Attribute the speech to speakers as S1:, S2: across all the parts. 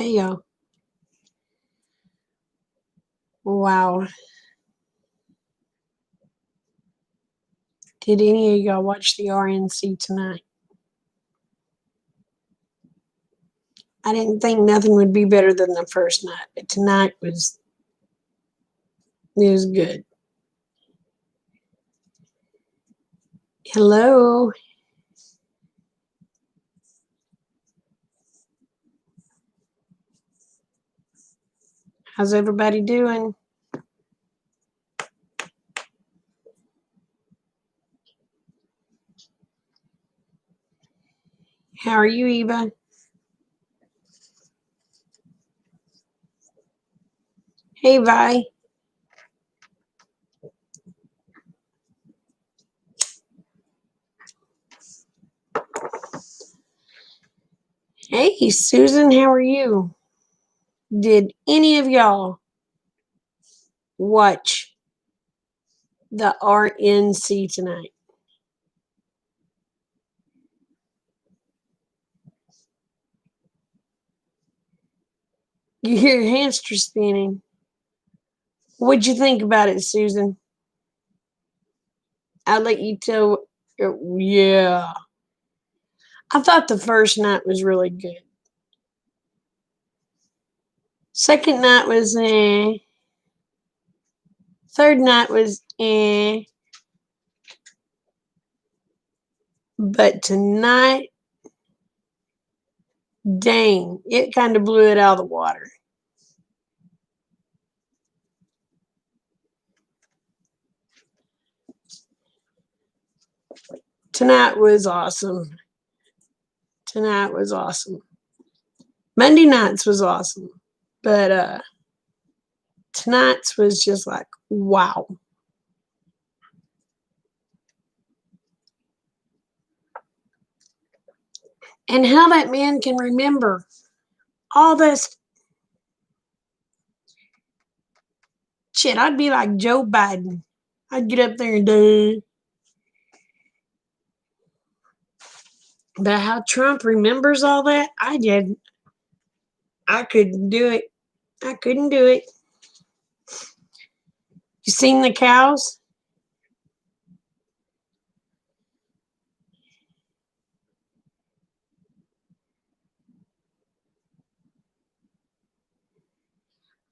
S1: Hey y'all. Wow. Did any of y'all watch the RNC tonight? I didn't think nothing would be better than the first night, but tonight was good. Hello. How's everybody doing? How are you, Eva? Hey, Vi. Hey, Susan. How are you? Did any of y'all watch the RNC tonight? You hear hamster spinning. What'd you think about it, Susan? I'll let you tell. Yeah. I thought the first night was really good. Second night was eh. Third night was eh. But tonight, dang, it kind of blew it out of the water. Tonight was awesome. Tonight was awesome. Monday nights was awesome. But tonight's was just like, wow. And how that man can remember all this shit. I'd be like Joe Biden. I'd get up there and do. But how Trump remembers all that, I did. I couldn't do it. I couldn't do it. You seen the cows?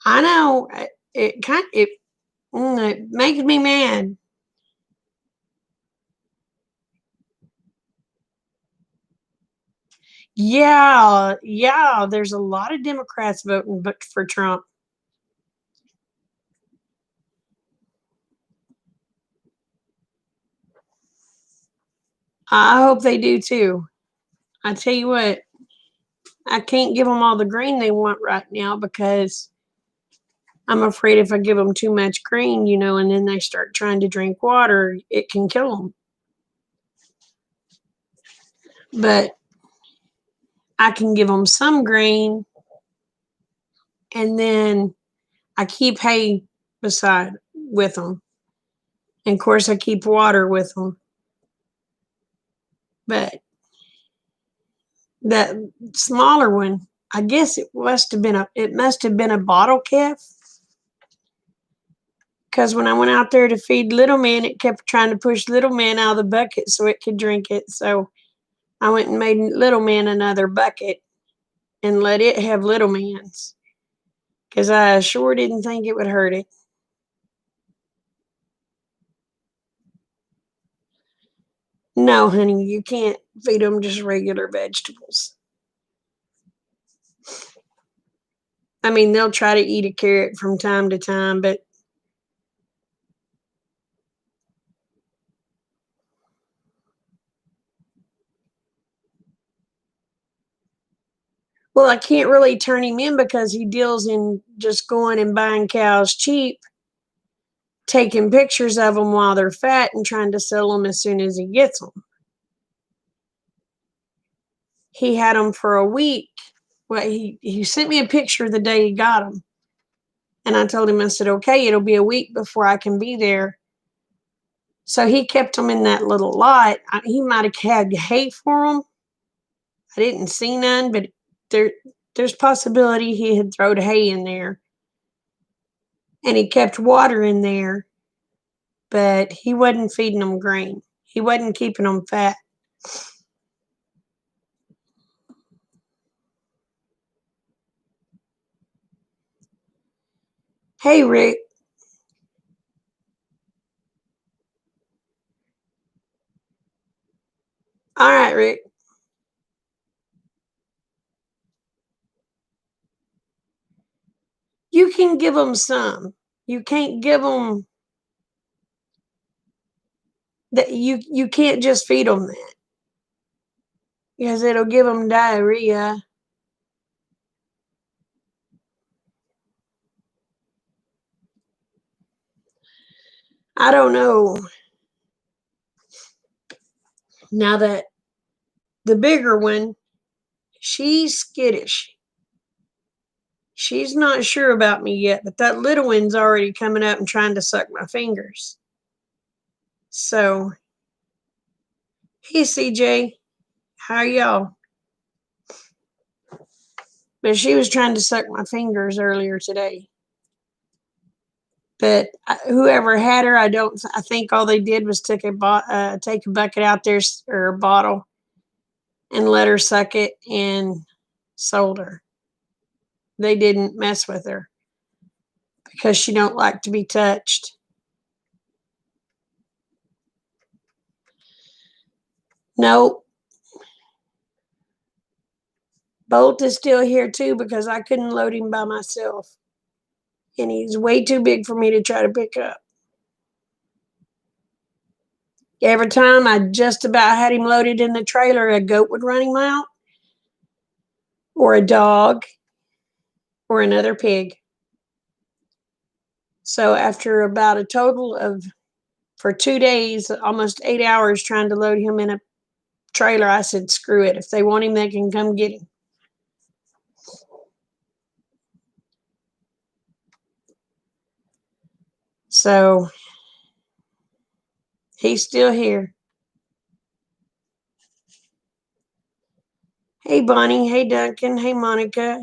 S1: I know it makes me mad. Yeah, yeah. There's a lot of Democrats voting but for Trump. I hope they do too. I tell you what, I can't give them all the green they want right now because I'm afraid if I give them too much green, and then they start trying to drink water, it can kill them. But I can give them some green, and then I keep hay beside with them. And of course, I keep water with them. But that smaller one, I guess it must have been a bottle calf. Because when I went out there to feed Little Man, it kept trying to push Little Man out of the bucket so it could drink it. So I went and made Little Man another bucket and let it have Little Man's. Because I sure didn't think it would hurt it. No, honey, you can't feed them just regular vegetables. I mean, they'll try to eat a carrot from time to time, but well, I can't really turn him in because he deals in just going and buying cows cheap, taking pictures of them while they're fat and trying to sell them as soon as he gets them. He had them for a week. Well, he sent me a picture the day he got them. And I told him, I said, okay, it'll be a week before I can be there. So he kept them in that little lot. He might have had hay for them. I didn't see none, but there's possibility he had throwed hay in there, and he kept water in there, but he wasn't feeding them grain. He wasn't keeping them fat. Hey, Rick. All right, Rick. You can give them some. You can't give them that. You can't just feed them that because it'll give them diarrhea. I don't know. Now that the bigger one, she's skittish. She's not sure about me yet, but that little one's already coming up and trying to suck my fingers. So, hey, CJ, how are y'all? But she was trying to suck my fingers earlier today. But whoever had her, I think all they did was take a bucket out there or a bottle and let her suck it and sold her. They didn't mess with her because she don't like to be touched. Nope. Bolt is still here too because I couldn't load him by myself. And he's way too big for me to try to pick up. Every time I just about had him loaded in the trailer, a goat would run him out, or a dog, or another pig. So after about a total of, for 2 days, almost 8 hours trying to load him in a trailer, I said, screw it. If they want him, they can come get him. So he's still here. Hey, Bonnie. Hey, Duncan. Hey, Monica.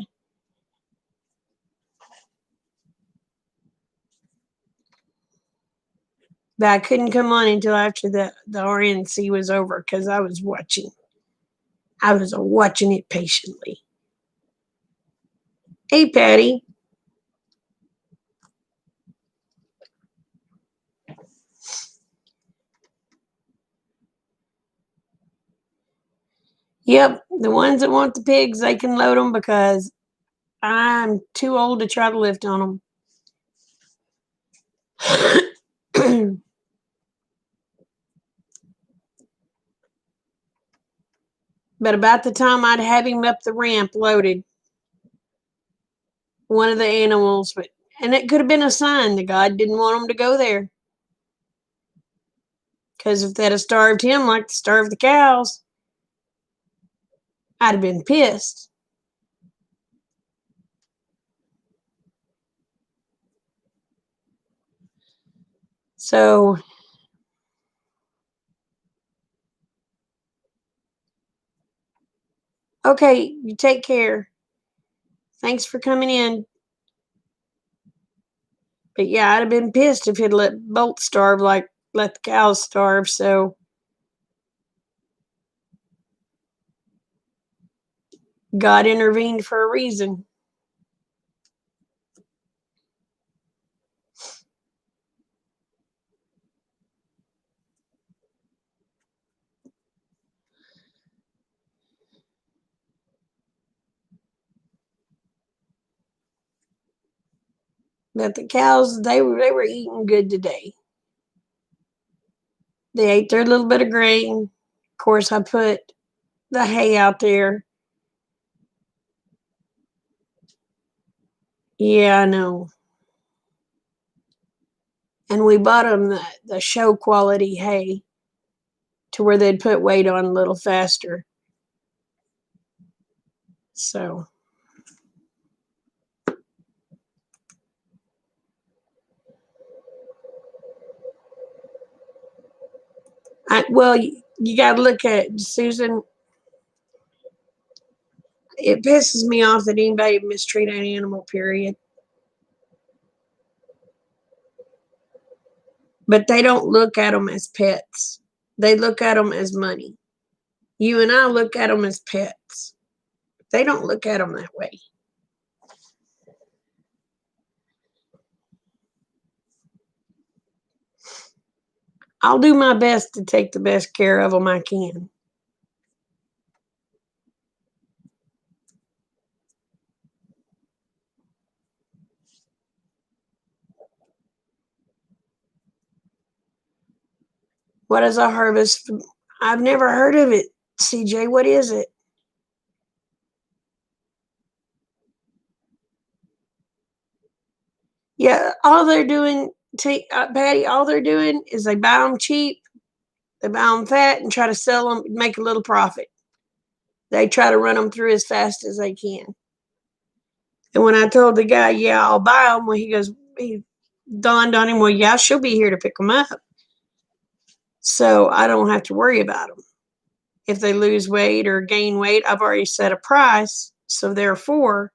S1: But I couldn't come on until after the RNC was over because I was watching. I was watching it patiently. Hey, Patty. Yep, the ones that want the pigs, they can load them because I'm too old to try to lift on them. But about the time I'd have him up the ramp loaded, one of the animals, and it could have been a sign that God didn't want him to go there. Because if they'd have starved him like they starved the cows, I'd have been pissed. So, okay, you take care. Thanks for coming in. But yeah, I'd have been pissed if he'd let Bolt starve like let the cows starve. So God intervened for a reason. But the cows, they were eating good today. They ate their little bit of grain. Of course, I put the hay out there. Yeah, I know. And we bought them the show quality hay to where they'd put weight on a little faster. So, well, you got to look at Susan. it pisses me off that anybody would mistreat an animal, period. But they don't look at them as pets. They look at them as money. You and I look at them as pets. They don't look at them that way. I'll do my best to take the best care of them I can. What is a harvest? I've never heard of it. CJ, what is it? Yeah, all they're doing, Patty, all they're doing is they buy them cheap, they buy them fat, and try to sell them, make a little profit. They try to run them through as fast as they can. And when I told the guy, yeah, I'll buy them, well, he dawned on him, well, yeah, she'll be here to pick them up. So I don't have to worry about them. If they lose weight or gain weight, I've already set a price. So therefore,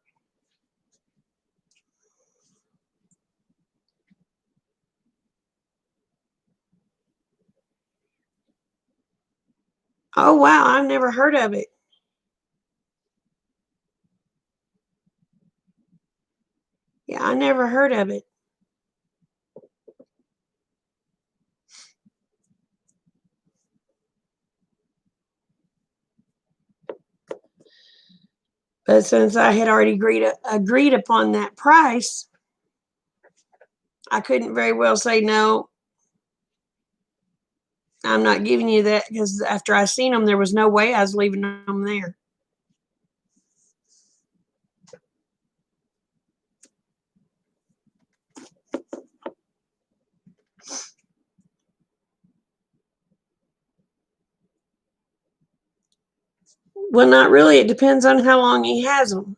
S1: oh, wow, I've never heard of it. Yeah, I never heard of it. But since I had already agreed upon that price, I couldn't very well say no. I'm not giving you that, because after I seen them, there was no way I was leaving them there. Well, not really. It depends on how long he has them.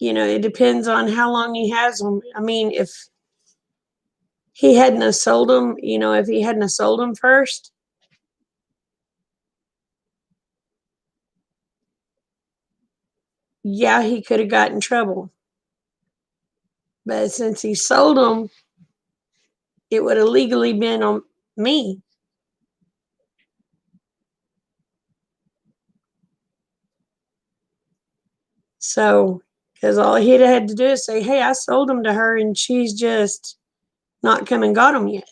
S1: It depends on how long he has them. I mean, if he hadn't have sold them, if he hadn't have sold them first, yeah, he could have got in trouble. But since he sold them, it would have legally been on me. So, because all he'd had to do is say, hey, I sold them to her and she's just not come and got them yet.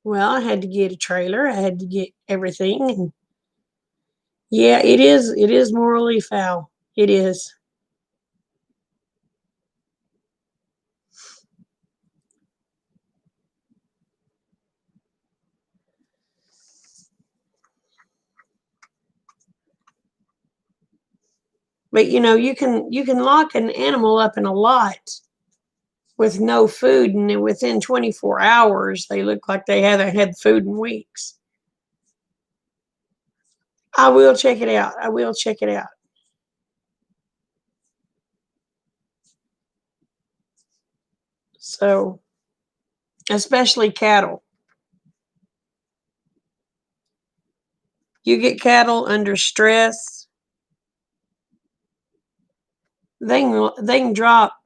S1: Well, I had to get a trailer. I had to get everything. And yeah, it is. It is morally foul. It is. But you can lock an animal up in a lot with no food, and then within 24 hours they look like they haven't had food in weeks. I will check it out. I will check it out. So, especially cattle. You get cattle under stress, they can drop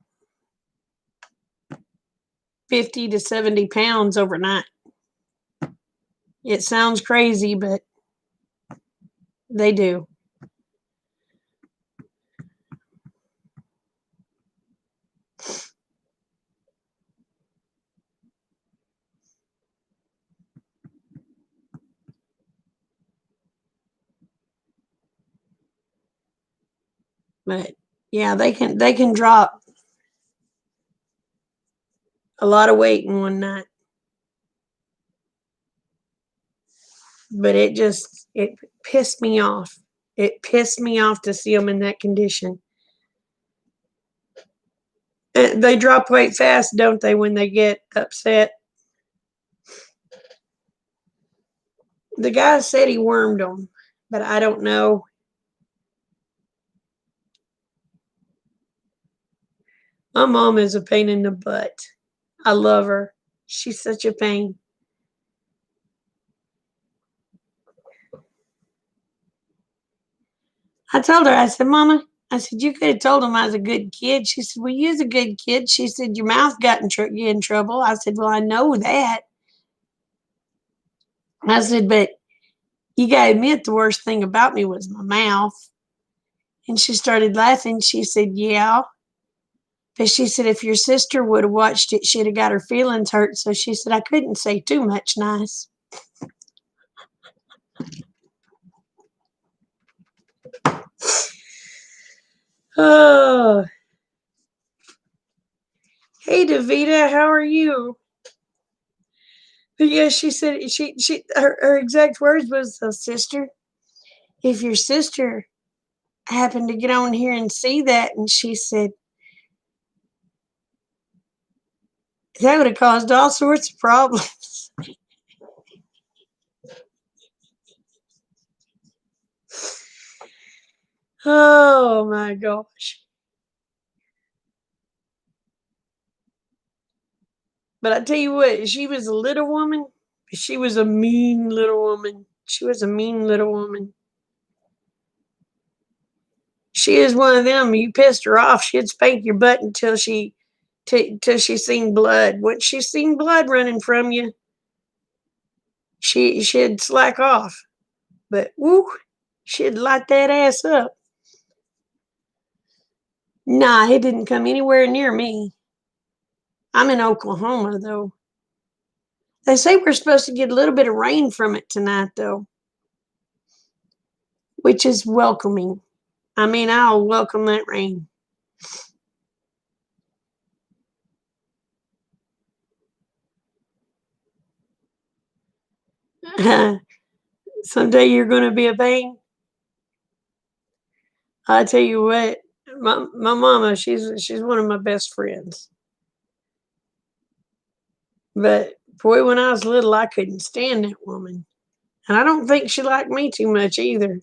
S1: 50 to 70 pounds overnight. It sounds crazy, but they do. But yeah, they can drop a lot of weight in one night. But it pissed me off. It pissed me off to see them in that condition. They drop weight fast, don't they, when they get upset? The guy said he wormed them, but I don't know. My mom is a pain in the butt. I love her. She's such a pain. I told her, I said, Mama, I said, you could have told him I was a good kid. She said, well, you was a good kid. She said, your mouth got in trouble. I said, well, I know that. I said, but you got to admit the worst thing about me was my mouth. And she started laughing. She said, yeah. But she said, if your sister would have watched it, she'd have got her feelings hurt. So she said, I couldn't say too much nice. Oh, hey, Davita, how are you? But yeah, she said her exact words was, so sister, if your sister happened to get on here and see that, and she said that would have caused all sorts of problems. Oh my gosh. But I tell you what, she was a little woman. She was a mean little woman. She was a mean little woman. She is one of them. You pissed her off, she'd spank your butt until till she seen blood. Once she seen blood running from you, she'd slack off. But woo, she'd light that ass up. Nah, it didn't come anywhere near me. I'm in Oklahoma though. They say we're supposed to get a little bit of rain from it tonight though, which is welcoming. I mean, I'll welcome that rain. Someday you're going to be a pain. I tell you what, my mama, she's one of my best friends. But boy, when I was little, I couldn't stand that woman, and I don't think she liked me too much either.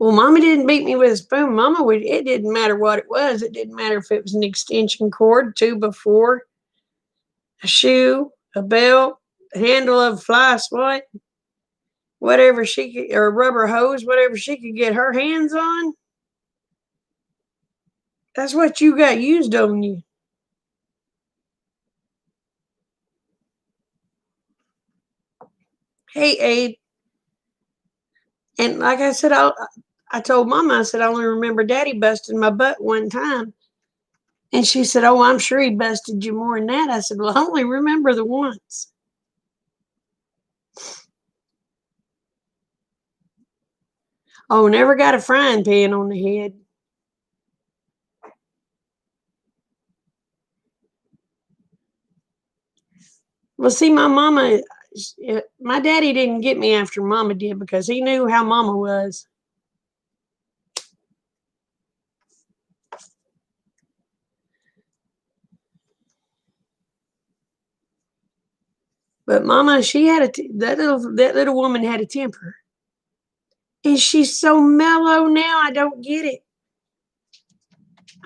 S1: Well, Mama didn't beat me with a spoon. Mama would. It didn't matter what it was. It didn't matter if it was an extension cord, 2x4, a shoe, a belt, a handle of a fly swat, whatever she could, or a rubber hose, whatever she could get her hands on. That's what you got used on you. Hey, Abe. And like I said, I told Mama, I said, I only remember Daddy busting my butt one time. And she said, oh, I'm sure he busted you more than that. I said, well, I only remember the once. Oh, never got a frying pan on the head. Well, see, my daddy didn't get me after Mama did because he knew how Mama was. But Mama, she had that little woman had a temper, and she's so mellow now. I don't get it.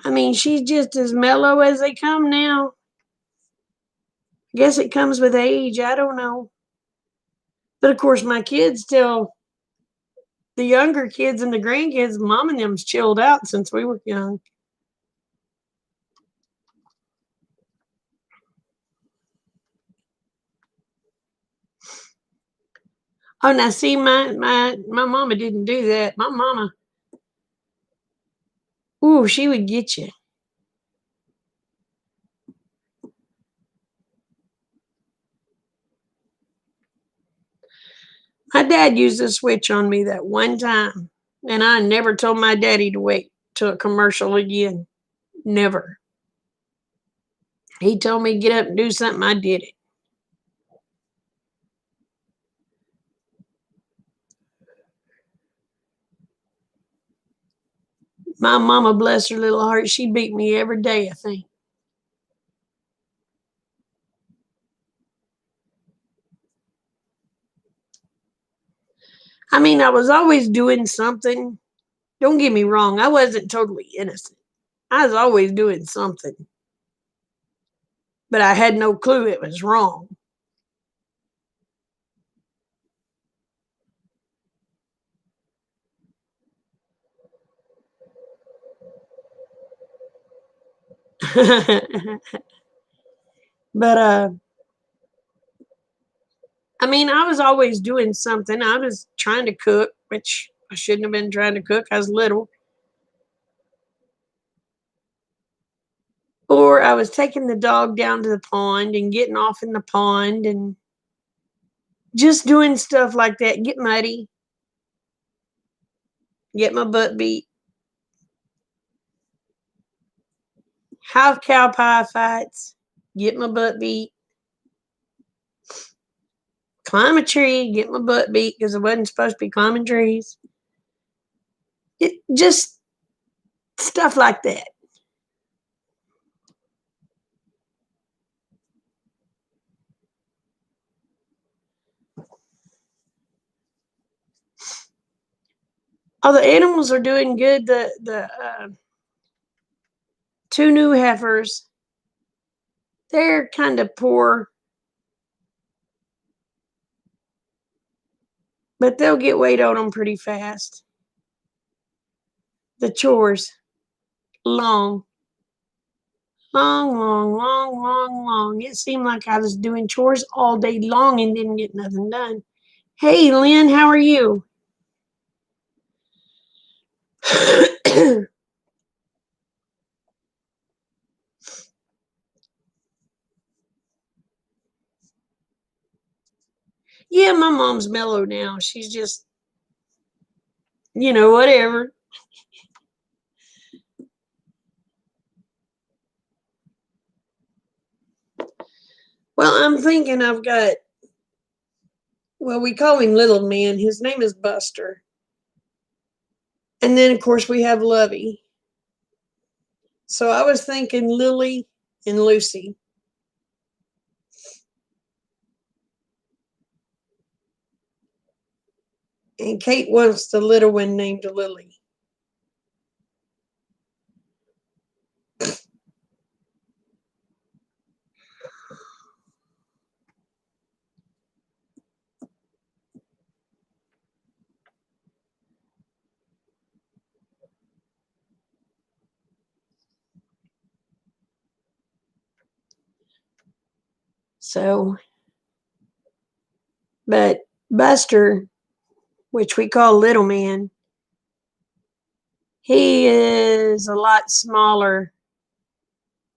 S1: I mean, she's just as mellow as they come now. I guess it comes with age. I don't know. But of course, my kids tell the younger kids and the grandkids, Mom and them's chilled out since we were young. Oh, now see, my mama didn't do that. My mama, ooh, she would get you. My dad used a switch on me that one time, and I never told my daddy to wait till a commercial again. Never. He told me to get up and do something, I did it. My mama, bless her little heart, she beat me every day, I think. I mean, I was always doing something. Don't get me wrong, I wasn't totally innocent. I was always doing something. but I had no clue it was wrong. But, I mean, I was always doing something. I was trying to cook, which I shouldn't have been trying to cook. I was little. Or I was taking the dog down to the pond and getting off in the pond and just doing stuff like that. Get muddy, get my butt beat, have cow pie fights, get my butt beat, climb a tree, get my butt beat because I wasn't supposed to be climbing trees. It just stuff like that. Oh, the animals are doing good. The two new heifers, they're kind of poor, but they'll get weight on them pretty fast. The chores, long, long, long, long, long, long. It seemed like I was doing chores all day long and didn't get nothing done. Hey, Lynn, how are you? Yeah, my mom's mellow now. She's just, whatever. Well, I'm thinking well, we call him Little Man. His name is Buster. And then, of course, we have Lovey. So I was thinking Lily and Lucy. And Kate wants the little one named Lily. So, but Buster, which we call Little Man, he is a lot smaller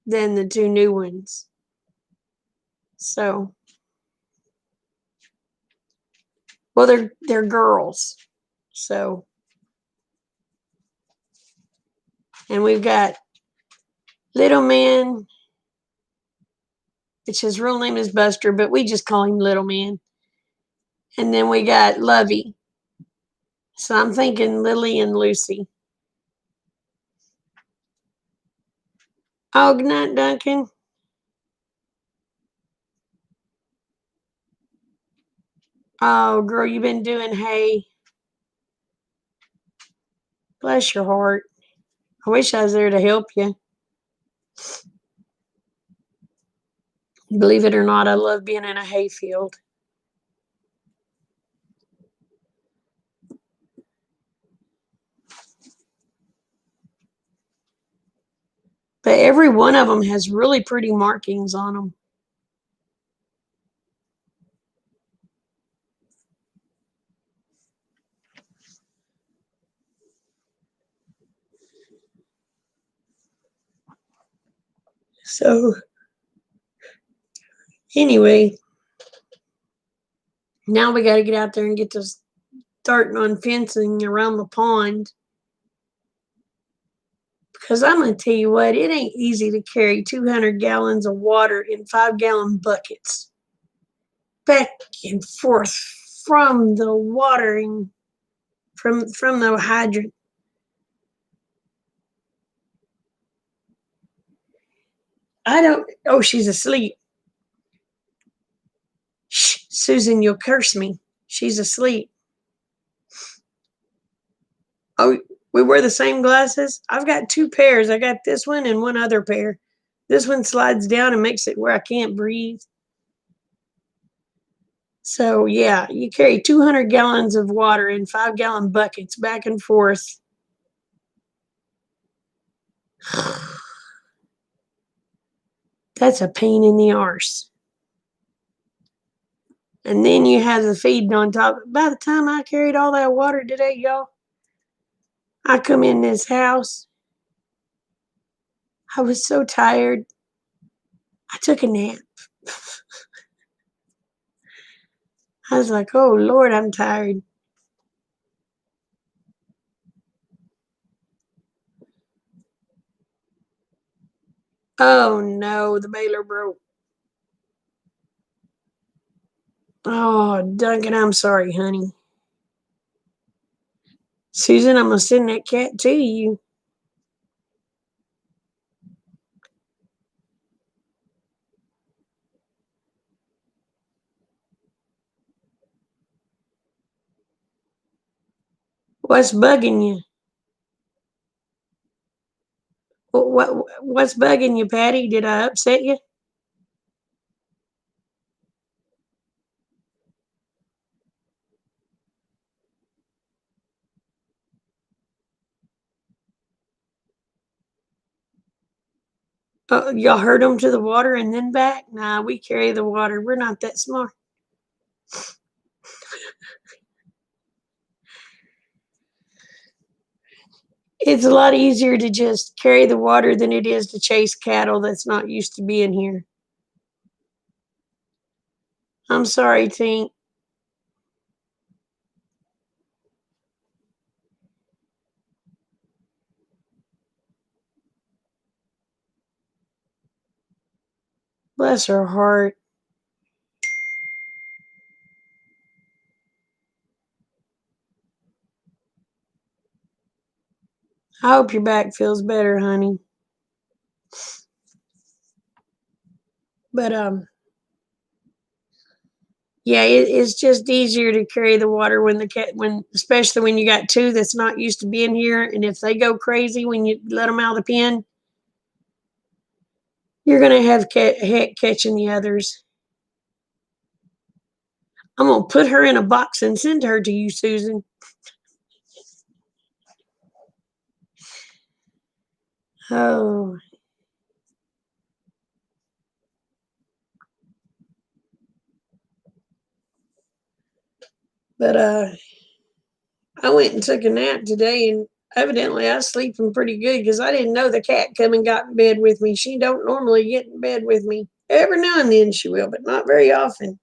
S1: than the two new ones. So, well, they're girls. So, and we've got Little Man, which his real name is Buster, but we just call him Little Man. And then we got Lovey. So I'm thinking Lily and Lucy. Oh, good night, Duncan. Oh, girl, you been doing hay. Bless your heart. I wish I was there to help you. Believe it or not, I love being in a hayfield. But every one of them has really pretty markings on them. So, anyway, now we got to get out there and get to starting on fencing around the pond. Because I'm going to tell you what, it ain't easy to carry 200 gallons of water in 5-gallon buckets back and forth from the watering, from the hydrant. Oh, she's asleep. Shh, Susan, you'll curse me. She's asleep. Oh, we wear the same glasses? I've got two pairs. I got this one and one other pair. This one slides down and makes it where I can't breathe. So yeah, you carry 200 gallons of water in 5-gallon buckets back and forth. That's a pain in the arse. And then you have the feeding on top. By the time I carried all that water today, y'all, I come in this house. I was so tired. I took a nap. I was like, oh Lord, I'm tired. Oh no, the baler broke. Oh, Duncan, I'm sorry, honey. Susan, I'm gonna send that cat to you. What's bugging you? What's bugging you, Patty? Did I upset you? Y'all herd them to the water and then back? Nah, we carry the water. We're not that smart. It's a lot easier to just carry the water than it is to chase cattle that's not used to being here. I'm sorry, Tink. Bless her heart. I hope your back feels better, honey. But yeah, it's just easier to carry the water when especially when you got two that's not used to being here, and if they go crazy when you let them out of the pen, you're gonna have heck catching the others. I'm gonna put her in a box and send her to you, Susan. Oh, but I went and took a nap today, and evidently I was sleeping pretty good because I didn't know the cat come and got in bed with me. She don't normally get in bed with me. Every now and then she will, but not very often.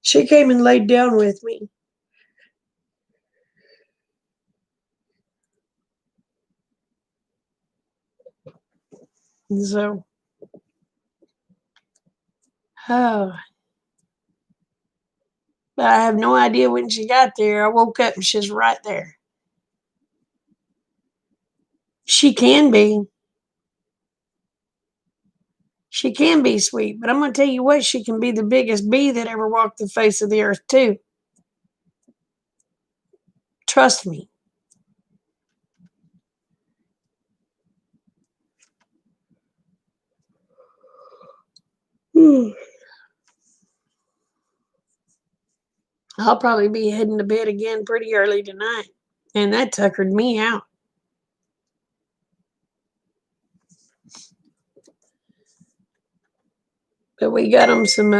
S1: She came and laid down with me. And so, oh, but I have no idea when she got there. I woke up and she's right there. She can be. She can be sweet, but I'm going to tell you what, she can be the biggest bee that ever walked the face of the earth, too. Trust me. I'll probably be heading to bed again pretty early tonight. And that tuckered me out. But we got them some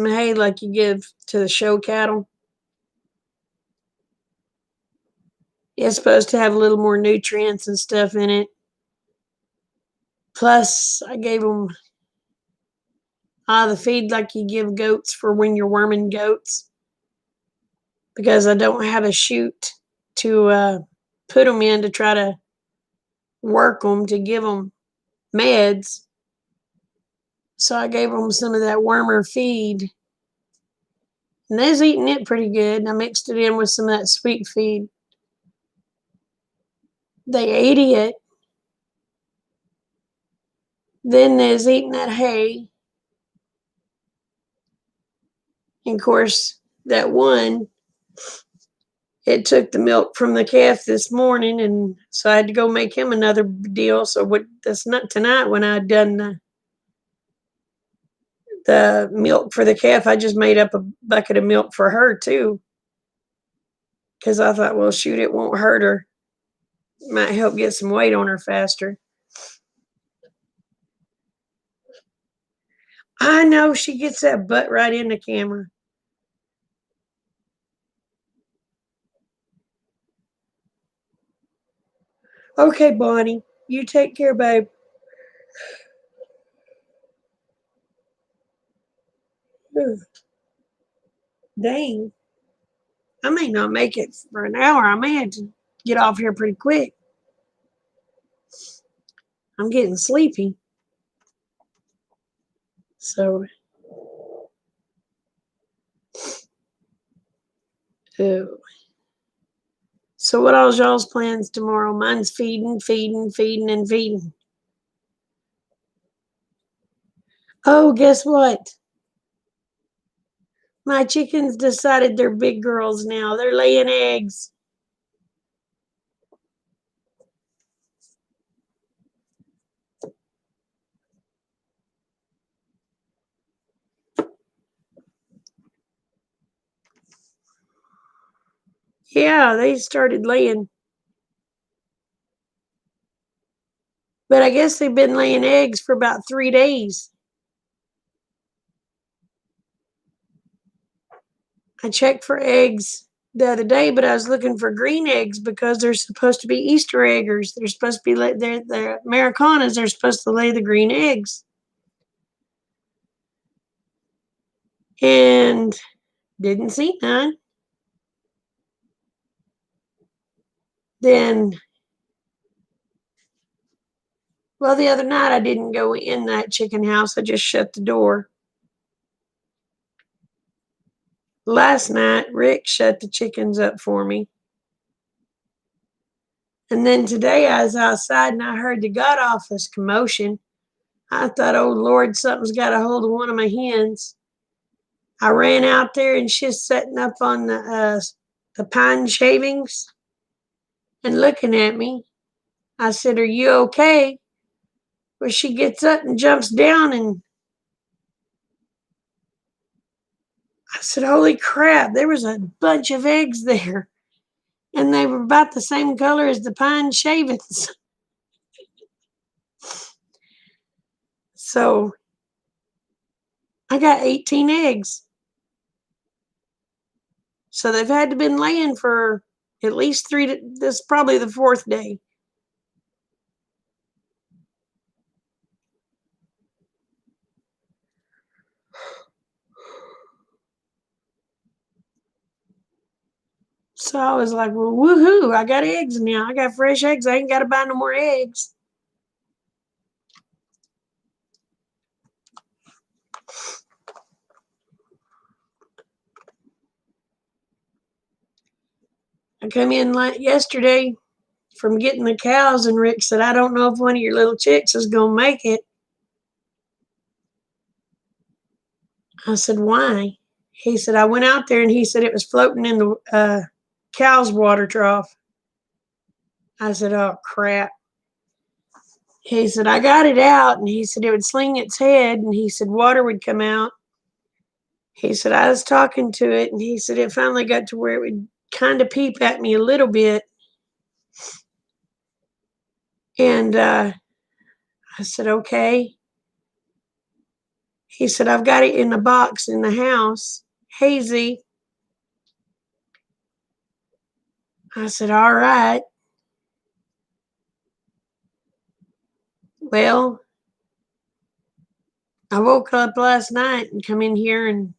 S1: hay like you give to the show cattle. It's supposed to have a little more nutrients and stuff in it. Plus, I gave them the feed like you give goats for when you're worming goats. Because I don't have a chute to put them in to try to work them to give them meds. So I gave them some of that wormer feed. And they was eating it pretty good. And I mixed it in with some of that sweet feed. They ate it. Then they was eating that hay. And of course, that one it took the milk from the calf this morning, and so I had to go make him another deal. So what? That's not tonight when I done the milk for the calf. I just made up a bucket of milk for her too, because I thought, well, shoot, it won't hurt her. It might help get some weight on her faster. I know she gets that butt right in the camera. Okay, Bonnie, you take care, babe. Ugh, dang, I may not make it for an hour. I may have to get off here pretty quick. I'm getting sleepy. So, ew. So what all's y'all's plans tomorrow? Mine's feeding, feeding, feeding, and feeding. Oh, guess what? My chickens decided they're big girls now. They're laying eggs. Yeah, they started laying. But I guess they've been laying eggs for about 3 days. I checked for eggs the other day, but I was looking for green eggs because they're supposed to be Easter eggers. They're supposed to be they're Americanas. They're supposed to lay the green eggs. And didn't see none. Then, well, the other night I didn't go in that chicken house. I just shut the door. Last night, Rick shut the chickens up for me. And then today I was outside and I heard the God office commotion. I thought, oh Lord, something's got a hold of one of my hens. I ran out there and she's sitting up on the pine shavings and looking at me. I said, "Are you okay?" Well, she gets up and jumps down, and I said, "Holy crap! There was a bunch of eggs there, and they were about the same color as the pine shavings." So I got 18 eggs. So they've had to been laying for at least this is probably the fourth day. So I was like, well, woohoo, I got eggs now. I got fresh eggs. I ain't got to buy no more eggs. I come in yesterday from getting the cows, and Rick said, I don't know if one of your little chicks is going to make it. I said, why? He said, I went out there and he said it was floating in the cow's water trough. I said, oh, crap. He said, I got it out. And he said, it would sling its head. And he said, water would come out. He said, I was talking to it. And he said, it finally got to where it would kind of peep at me a little bit. And I said, okay. He said, I've got it in a box in the house, hazy. I said, all right. Well, I woke up last night and come in here and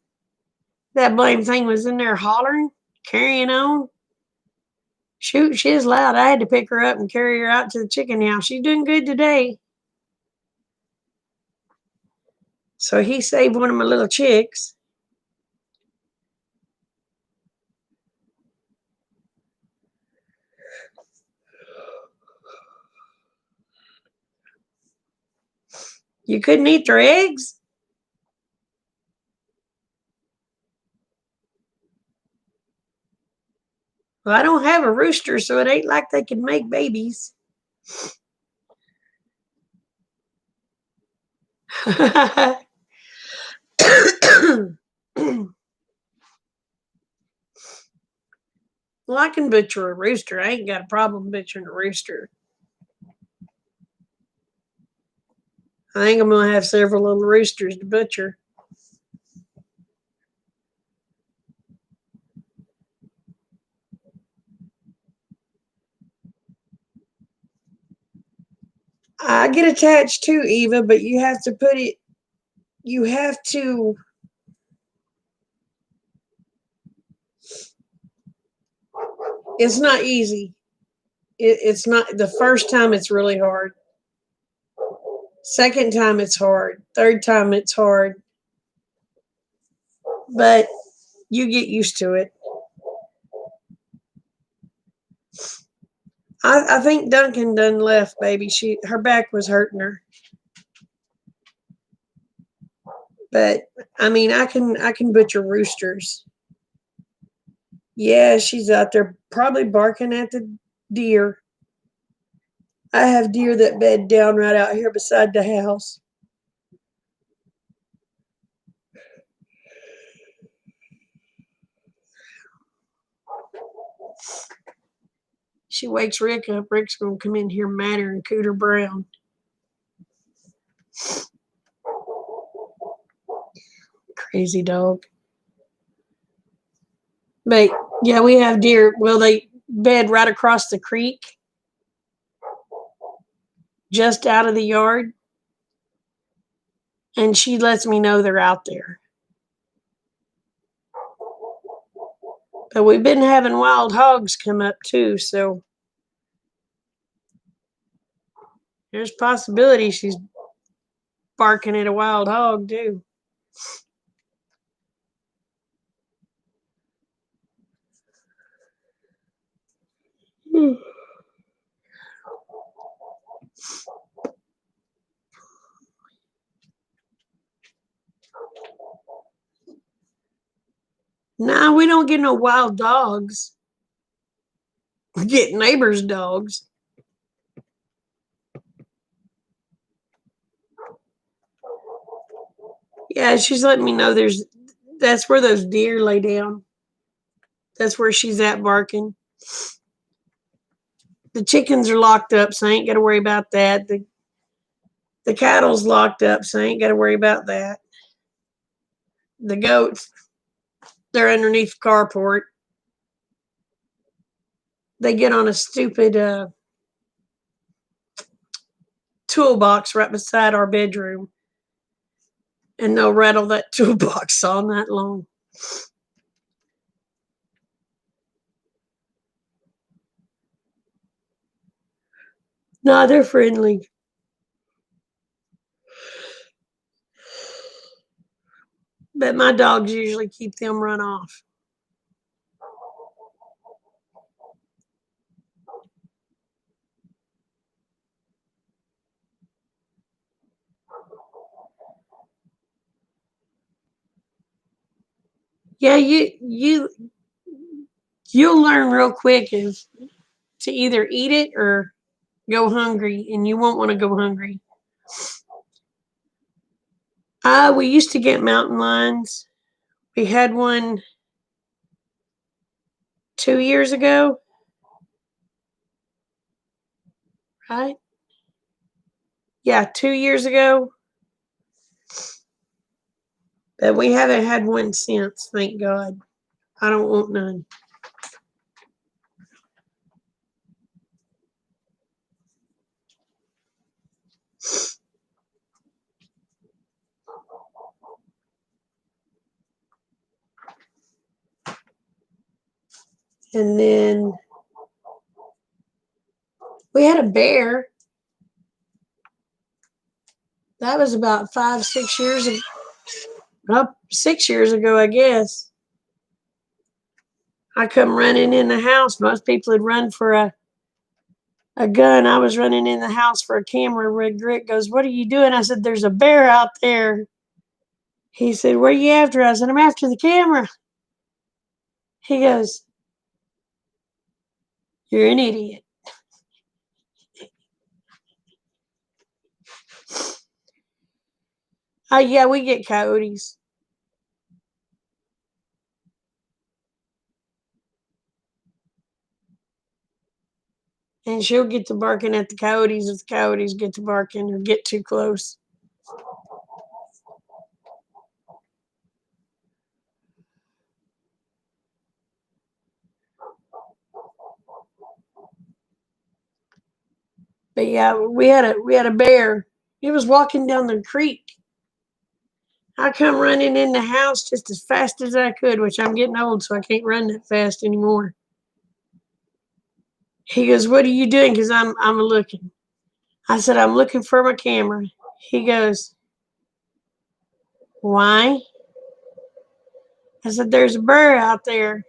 S1: that blame thing was in there hollering, carrying on. Shoot, she is loud. I had to pick her up and carry her out to the chicken house. She's doing good today. So he saved one of my little chicks. You couldn't eat their eggs? Well, I don't have a rooster, so it ain't like they can make babies. Well, I can butcher a rooster. I ain't got a problem butchering a rooster. I think I'm gonna have several little roosters to butcher. I get attached too, Eva, but you have to put it. You have to. It's not easy. It's not the first time. It's really hard. Second time it's hard. Third time it's hard. But you get used to it. I think Duncan done left, baby. Her back was hurting her. But I mean, I can butcher roosters. Yeah, she's out there probably barking at the deer. I have deer that bed down right out here beside the house. She wakes Rick up. Rick's gonna come in here madder than Cooter Brown. Crazy dog. But yeah, we have deer. Well, they bed right across the creek, just out of the yard, and she lets me know they're out there. But we've been having wild hogs come up too, so there's possibility she's barking at a wild hog too. Nah, we don't get no wild dogs. We get neighbors' dogs. Yeah, she's letting me know that's where those deer lay down. That's where she's at barking. The chickens are locked up, so I ain't got to worry about that. The cattle's locked up, so I ain't got to worry about that. The goats, they're underneath the carport. They get on a stupid toolbox right beside our bedroom, and they'll rattle that toolbox all night long. No, they're friendly. But my dogs usually keep them run off. Yeah, you'll learn real quick is to either eat it or go hungry, and you won't want to go hungry. We used to get mountain lions. We had one 2 years ago, right? Yeah, 2 years ago. But we haven't had one since, thank God. I don't want none. And then we had a bear. That was about 5, 6 years ago. Well, 6 years ago, I guess. I come running in the house. Most people would run for a gun. I was running in the house for a camera. Rick goes, "What are you doing?" I said, "There's a bear out there." He said, "What are you after?" I said, "I'm after the camera." He goes, You're an idiot. Yeah, we get coyotes. And she'll get to barking at the coyotes if the coyotes get to barking or get too close. But yeah, we had a bear. He was walking down the creek. I come running in the house just as fast as I could, which I'm getting old, so I can't run that fast anymore. He goes, "What are you doing?" Because I'm looking. I said, "I'm looking for my camera." He goes, "Why?" I said, "There's a bear out there."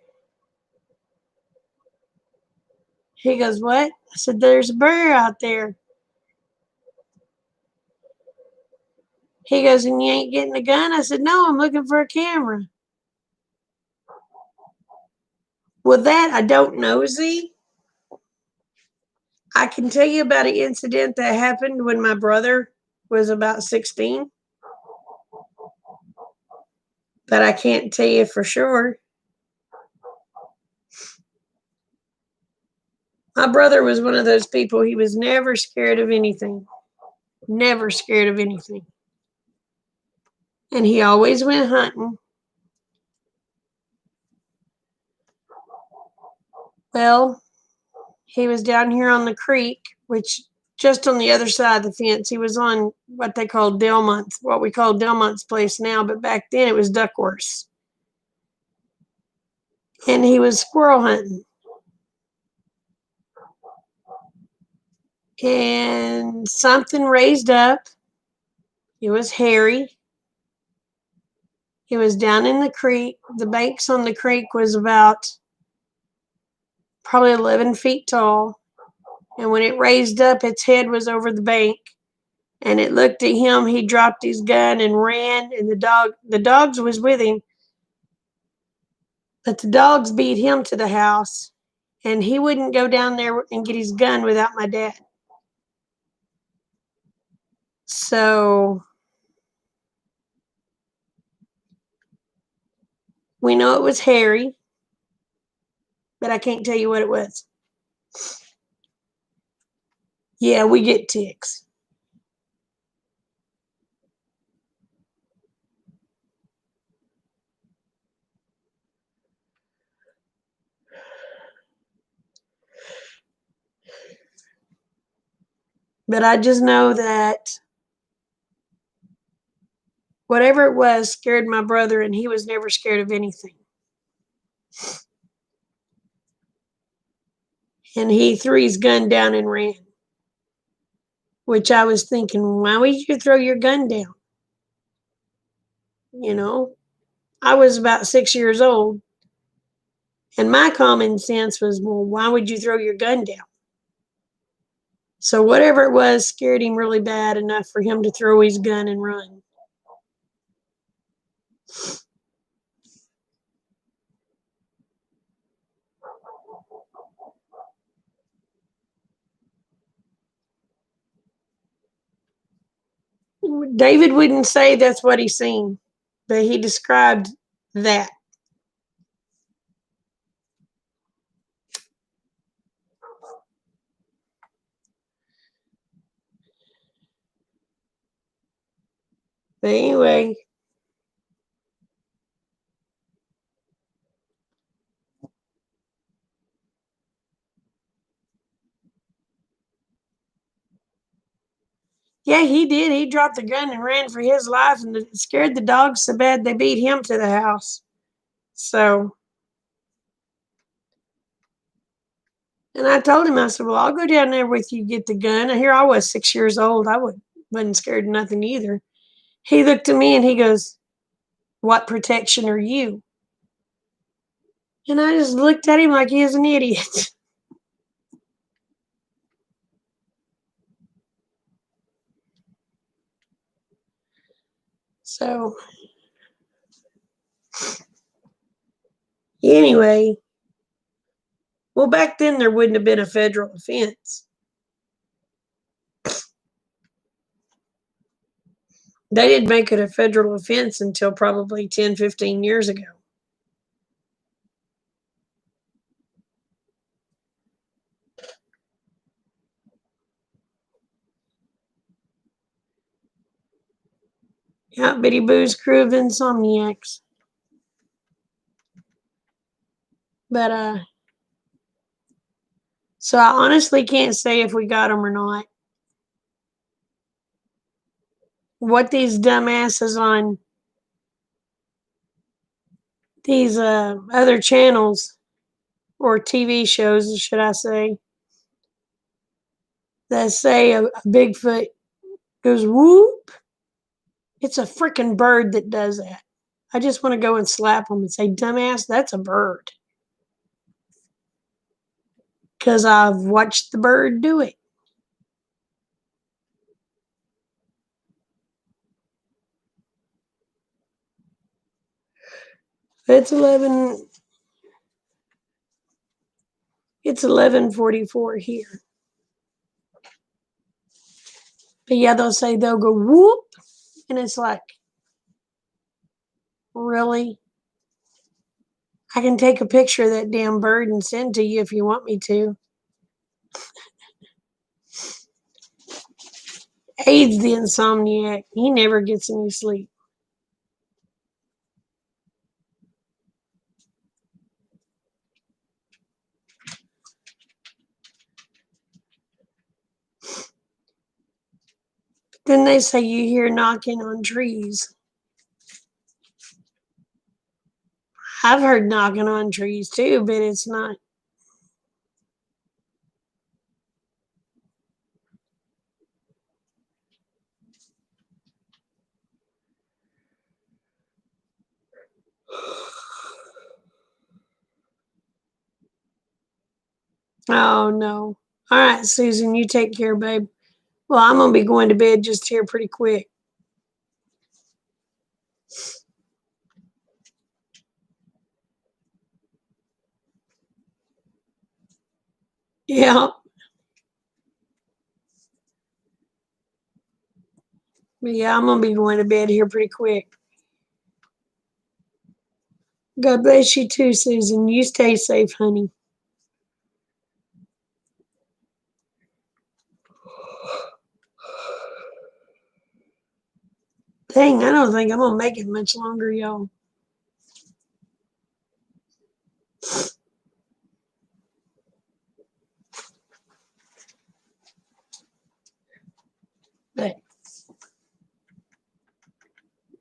S1: He goes, "What?" I said, "There's a bear out there." He goes, "And you ain't getting a gun?" I said, "No, I'm looking for a camera." Well, that I don't know, Z. I can tell you about an incident that happened when my brother was about 16, but I can't tell you for sure. My brother was one of those people, he was never scared of anything. Never scared of anything. And he always went hunting. Well, he was down here on the creek, which just on the other side of the fence. He was on what they call Delmont's, what we call Delmont's place now, but back then it was Duckworth's. And he was squirrel hunting. And something raised up. It was hairy. It was down in the creek. The banks on the creek was about probably 11 feet tall. And when it raised up, its head was over the bank. And it looked at him. He dropped his gun and ran. And the dogs was with him. But the dogs beat him to the house. And he wouldn't go down there and get his gun without my dad. So we know it was hairy, but I can't tell you what it was. Yeah, we get ticks. But I just know that whatever it was scared my brother, and he was never scared of anything. And he threw his gun down and ran, which I was thinking, why would you throw your gun down? You know, I was about 6 years old, and my common sense was, well, why would you throw your gun down? So whatever it was scared him really bad enough for him to throw his gun and run. David wouldn't say that's what he seen, but he described that. But anyway, yeah, he did. He dropped the gun and ran for his life, and it scared the dogs so bad they beat him to the house. So, and I told him, I said, "Well, I'll go down there with you, get the gun." And here I was, 6 years old. Wasn't scared of nothing either. He looked at me and he goes, "What protection are you?" And I just looked at him like he was an idiot. So, anyway, Well, back then there wouldn't have been a federal offense. They didn't make it a federal offense until probably 10, 15 years ago. Yeah, Bitty Boo's crew of insomniacs. But, so I honestly can't say if we got them or not. What these dumbasses on these other channels or TV shows, should I say, that say a Bigfoot goes whoop. It's a freaking bird that does that. I just want to go and slap them and say, dumbass, that's a bird. Because I've watched the bird do it. It's 11:44 here. But yeah, they'll go whoop, and it's like, really? I can take a picture of that damn bird and send to you if you want me to. Aid's the insomniac. He never gets any sleep. Then they say you hear knocking on trees. I've heard knocking on trees too, but it's not. Oh no. All right, Susan, you take care, babe. Well, I'm gonna be going to bed just here pretty quick. Yeah. But yeah, I'm gonna be going to bed here pretty quick. God bless you too, Susan. You stay safe, honey. Dang, I don't think I'm gonna make it much longer, y'all. But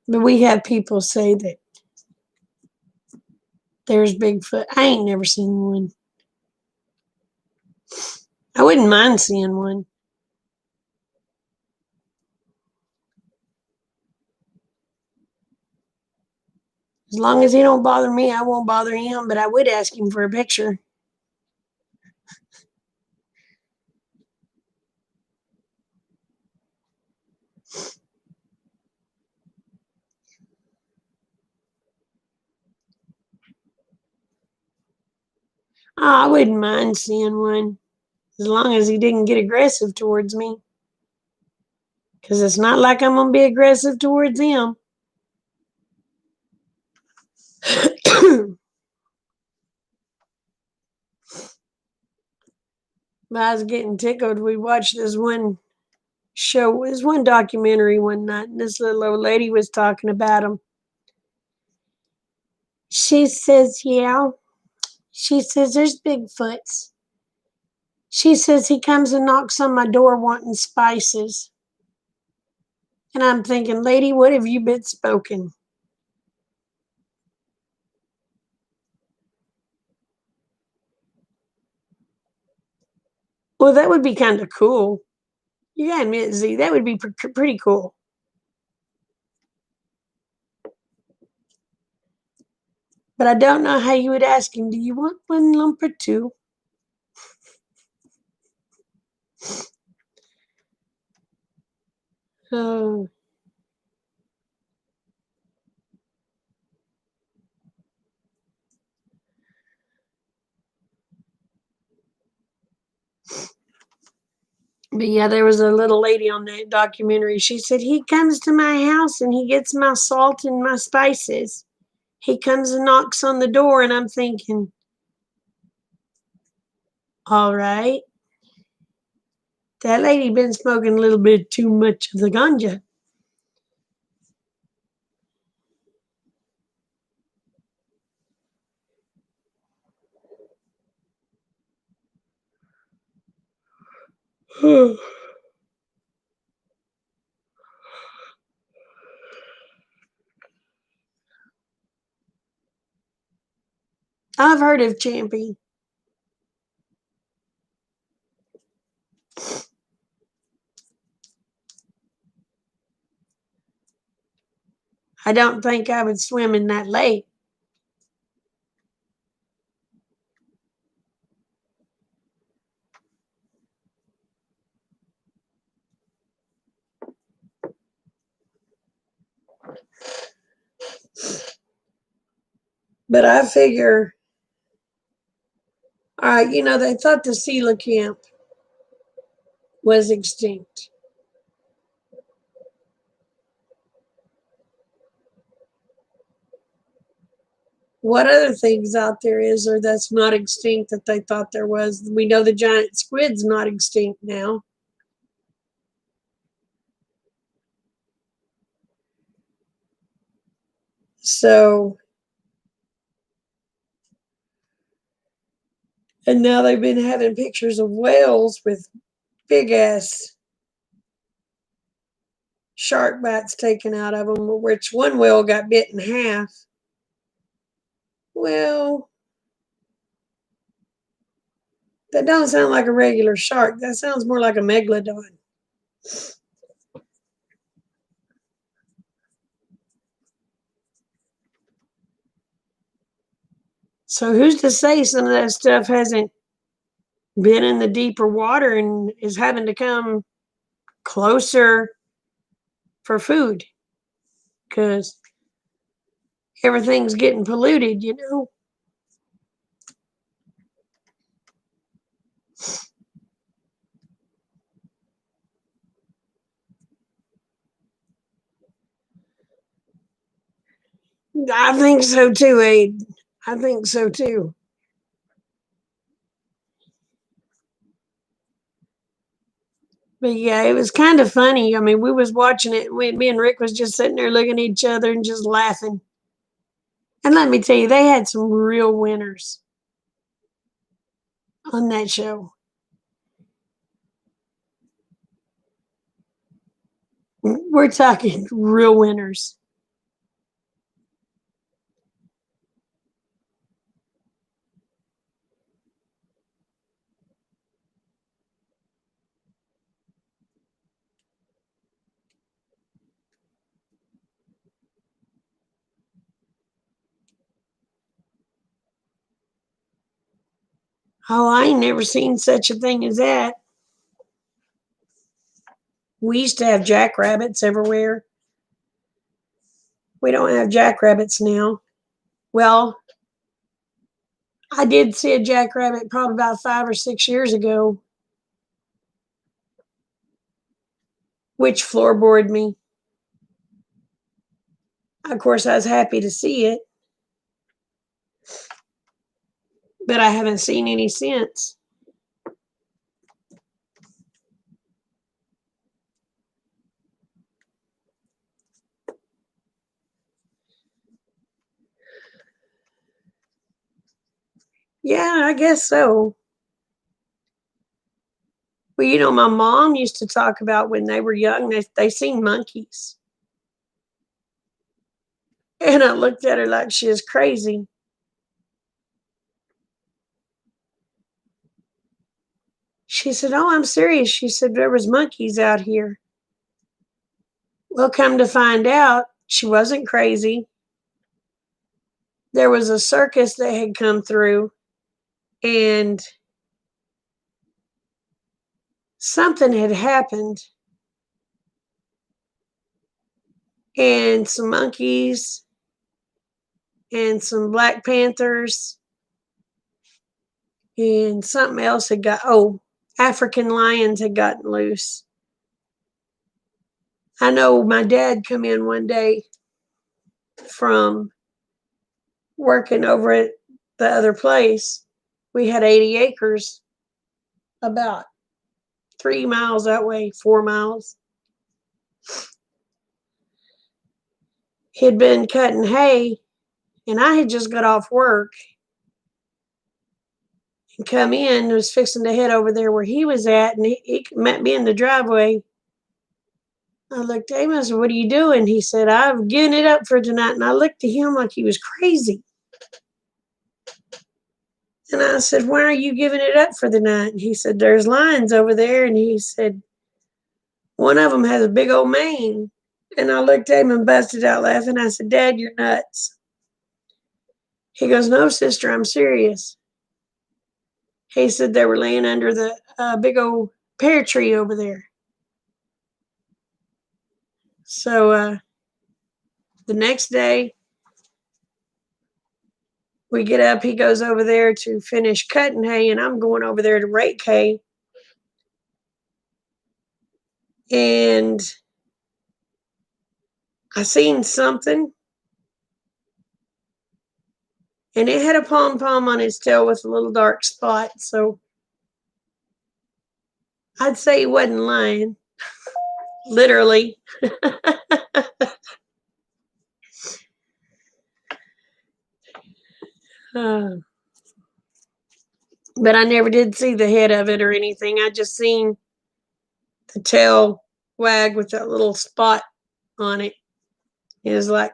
S1: we have people say that there's Bigfoot. I ain't never seen one. I wouldn't mind seeing one. As long as he don't bother me, I won't bother him, but I would ask him for a picture. Oh, I wouldn't mind seeing one. As long as he didn't get aggressive towards me. Because it's not like I'm going to be aggressive towards him. But I was getting tickled. We watched this one show, this one documentary one night, and this little old lady was talking about him. She says, yeah. She says, there's Bigfoots. She says, he comes and knocks on my door wanting spices. And I'm thinking, lady, what have you been spoken? Well, that would be kind of cool. You gotta admit, Z, that would be pretty cool. But I don't know how you would ask him, do you want one lump or two? Oh, But yeah, there was a little lady on that documentary. She said, he comes to my house and he gets my salt and my spices. He comes and knocks on the door, and I'm thinking, all right, that lady been smoking a little bit too much of the ganja. I've heard of Champy. I don't think I would swim in that lake. But I figure, all right, they thought the coelacanth was extinct. What other things out there is there that's not extinct that they thought there was? We know the giant squid's not extinct now. So, and now they've been having pictures of whales with big ass shark bites taken out of them, which one whale got bit in half. Well, that don't sound like a regular shark. That sounds more like a megalodon. So who's to say some of that stuff hasn't been in the deeper water and is having to come closer for food? Because everything's getting polluted. I think so too, Aid. I think so too. But yeah, it was kind of funny. I mean, we was watching it. Me and Rick was just sitting there looking at each other and just laughing. And let me tell you, they had some real winners on that show. We're talking real winners. Oh, I ain't never seen such a thing as that. We used to have jackrabbits everywhere. We don't have jackrabbits now. Well, I did see a jackrabbit probably about 5 or 6 years ago, which floorboarded me. Of course, I was happy to see it, but I haven't seen any since. Yeah, I guess so. Well, my mom used to talk about when they were young, they seen monkeys. And I looked at her like she was crazy. She said, "Oh, I'm serious." She said, "There was monkeys out here." Well, come to find out, she wasn't crazy. There was a circus that had come through, and something had happened, and some monkeys and some Black Panthers and something else had got, oh, African lions had gotten loose. I know my dad come in one day from working over at the other place. We had 80 acres, about 3 miles that way, 4 miles. He'd been cutting hay, and I had just got off work and come in and was fixing to head over there where he was at, and he met me in the driveway. I looked at him, I said, "What are you doing?" He said, "I've given it up for tonight." And I looked at him like he was crazy. And I said, "Why are you giving it up for the night?" And he said, "There's lions over there." And he said, "One of them has a big old mane." And I looked at him and busted out laughing. I said, "Dad, you're nuts." He goes, "No, sister, I'm serious." He said they were laying under the big old pear tree over there. So the next day, we get up, he goes over there to finish cutting hay, and I'm going over there to rake hay. And I seen something, and it had a pom-pom on its tail with a little dark spot. So I'd say he wasn't lying, literally. uh, but I never did see the head of it or anything. I just seen the tail wag with that little spot on it. It was like,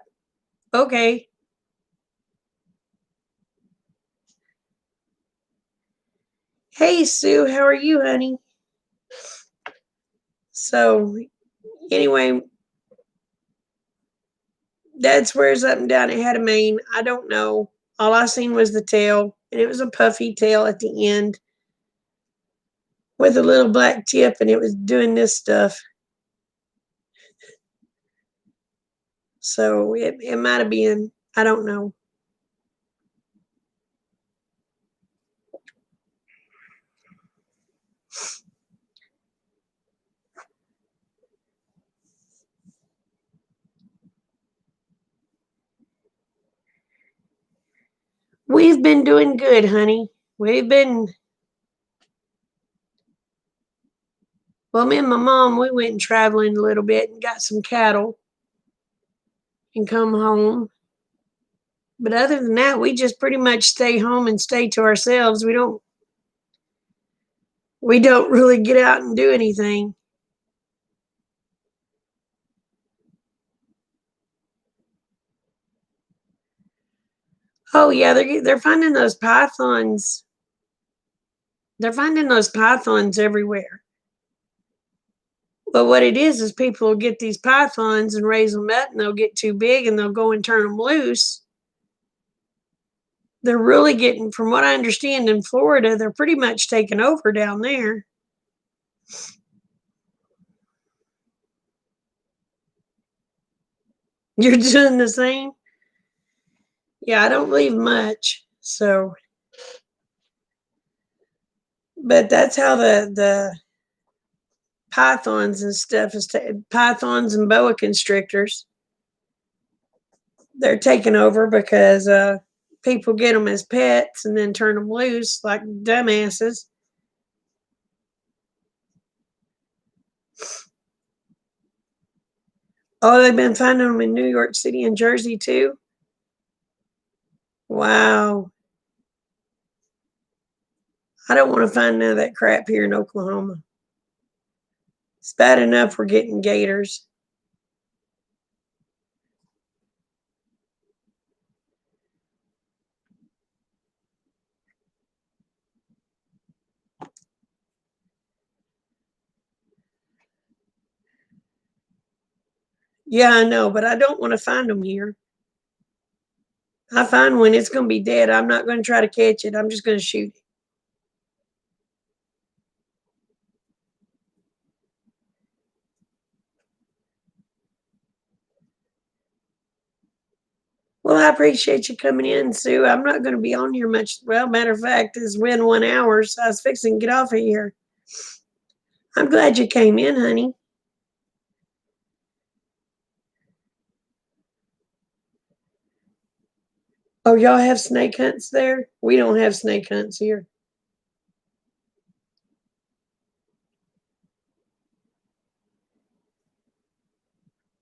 S1: okay. Hey, Sue, how are you, honey? So, anyway, Dad swears up and down it had a mane. I don't know. All I seen was the tail, and it was a puffy tail at the end with a little black tip, and it was doing this stuff. So it might have been. I don't know. We've been doing good, honey. We've been, well, me and my mom, we went traveling a little bit and got some cattle and come home. But other than that, we just pretty much stay home and stay to ourselves. We don't really get out and do anything. Oh yeah, they're finding those pythons. They're finding those pythons everywhere. But what it is people will get these pythons and raise them up, and they'll get too big, and they'll go and turn them loose. They're really getting, from what I understand in Florida, they're pretty much taking over down there. You're doing the same? Yeah, I don't leave much. So, but that's how the pythons and stuff is pythons and boa constrictors. They're taking over because people get them as pets and then turn them loose like dumbasses. Oh, they've been finding them in New York City and Jersey too? Wow. I don't want to find none of that crap here in Oklahoma. It's bad enough we're getting gators. Yeah, I know, but I don't want to find them here. I find one, it's going to be dead. I'm not going to try to catch it. I'm just going to shoot it. Well, I appreciate you coming in, Sue. I'm not going to be on here much. Well, matter of fact, it's been 1 hour, so I was fixing to get off of here. I'm glad you came in, honey. Oh, y'all have snake hunts there? We don't have snake hunts here.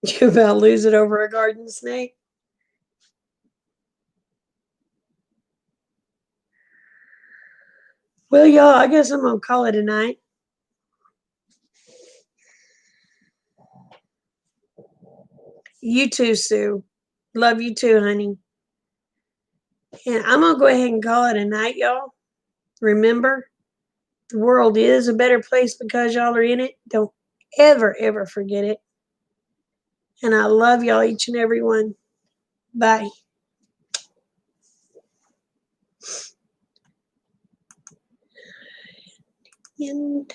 S1: You about lose it over a garden snake? Well, y'all, I guess I'm gonna call it a night. You too, Sue. Love you too, honey. And I'm gonna go ahead and call it a night, y'all. Remember, the world is a better place because y'all are in it. Don't ever, ever forget it. And I love y'all, each and every one. Bye. And